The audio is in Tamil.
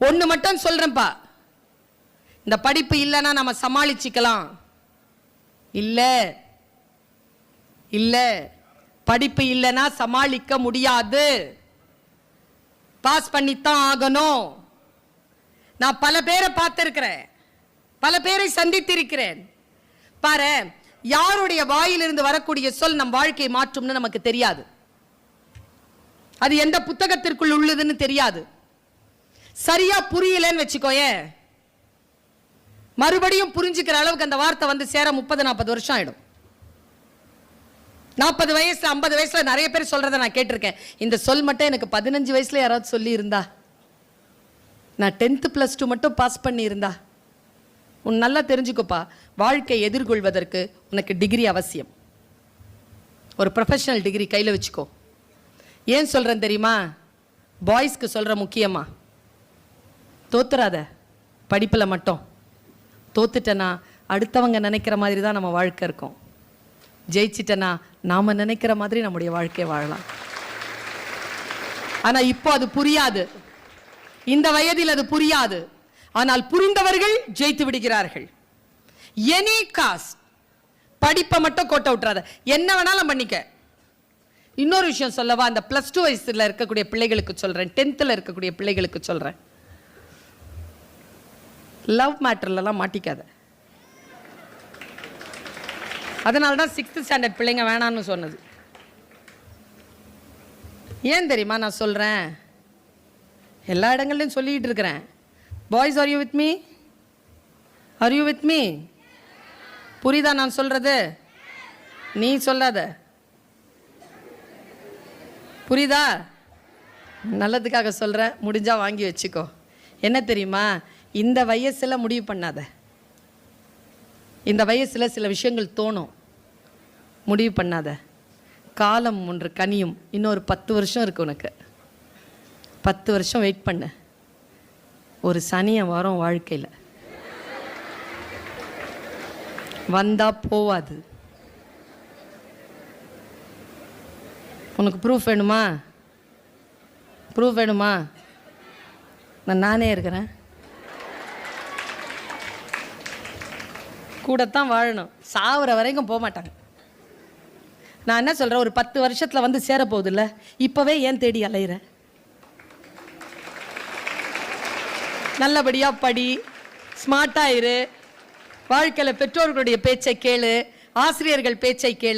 ஒண்ணு மட்டும் சொல்றேன்ப்பா, இந்த படிப்பு இல்லைன்னா நம்ம சமாளிச்சுக்கலாம். இல்ல இல்ல, படிப்பு இல்லைன்னா சமாளிக்க முடியாது. பாஸ் பண்ணித்தான் ஆகணும். நான் பல பேரை பார்த்திருக்கிறேன், பல பேரை சந்தித்திருக்கிறேன். பாரு, யாருடைய வாயிலிருந்து வரக்கூடிய சொல் நம் வாழ்க்கையை மாற்றும்னு நமக்கு தெரியாது. அது எந்த புத்தகத்திற்குள் உள்ளதுன்னு தெரியாது. சரியா புரியலன்னு வச்சுக்கோயே, மறுபடியும் புரிஞ்சுக்கிற அளவுக்கு அந்த வார்த்தை வந்து சேர 30-40 வருஷம் ஆயிடும். 40 வயசுல 50 வயசுல நிறைய பேர் சொல்றதை நான் கேட்டிருக்கேன். இந்த சொல் மட்டும் எனக்கு 15 வயசுல யாராவது சொல்லி இருந்தா, நான் 10th +2 மட்டும் பாஸ் பண்ணி இருந்தா. உன் நல்லா தெரிஞ்சுக்கோப்பா, வாழ்க்கை எதிர்கொள்வதற்கு உனக்கு டிகிரி அவசியம். ஒரு ப்ரொஃபஷனல் டிகிரி கையில் வச்சுக்கோ. ஏன் சொல்றேன் தெரியுமா? பாய்ஸ்க்கு சொல்ற முக்கியமா, தோத்துறாத படிப்பில் மட்டும். தோத்துட்டனா அடுத்தவங்க நினைக்கிற மாதிரி தான் நம்ம வாழ்க்கை இருக்கும். ஜெயிச்சிட்டனா நாம நினைக்கிற மாதிரி நம்முடைய வாழ்க்கையை வாழலாம். ஆனா இப்போ அது புரியாது, இந்த வயதில் அது புரியாது. ஆனால் புரிந்தவர்கள் ஜெயித்து விடுகிறார்கள். எனி காஸ்ட், படிப்பை மட்டும் கோட்டை விட்டுறாத, என்ன வேணாலும் பண்ணிக்க. இன்னொரு விஷயம் சொல்லவா, அந்த +2 வயசுல இருக்கக்கூடிய பிள்ளைகளுக்கு சொல்றேன், 10th இருக்கக்கூடிய பிள்ளைகளுக்கு சொல்றேன், லவ் மேட்டர்லாம் மாட்டிக்காத. அதனால தான் 6th ஸ்டாண்டர்ட் பிள்ளைங்க வேணான்னு சொன்னது. ஏன் தெரியுமா நான் சொல்றேன்? எல்லா இடங்கள்லையும் சொல்லிட்டு இருக்கிறேன். Boys, are you with me? Are you with me? புரியுதா நான் சொல்றது? நீ சொல்லாத, புரியுதா? நல்லதுக்காக சொல்கிறேன், முடிஞ்சா வாங்கி வச்சுக்கோ. என்ன தெரியுமா, இந்த வயசில் முடிவு பண்ணாத. இந்த வயசில் சில விஷயங்கள் தோணும், முடிவு பண்ணாத. காலம் ஒன்று கனியும். இன்னொரு 10 வருஷம் இருக்கு உனக்கு. 10 வருஷம் வெயிட் பண்ணு. ஒரு சனியை வரும் வாழ்க்கையில், வந்தா போவாது. உனக்கு ப்ரூஃப் வேணுமா? ப்ரூஃப் வேணுமா? நானே இருக்கிறேன். கூடத்தான் வாழணும், சாவுற வரைக்கும் போக மாட்டாங்க. நான் என்ன சொல்கிறேன், ஒரு 10 வருஷத்தில் வந்து சேரப்போகுது இல்லை, இப்போவே ஏன் தேடி அலையிற? நல்லபடியாக படி, ஸ்மார்ட்டாக இரு, வாழ்க்கையில் பெற்றோர்களுடைய பேச்சை கேளு, ஆசிரியர்கள் பேச்சை கேளு.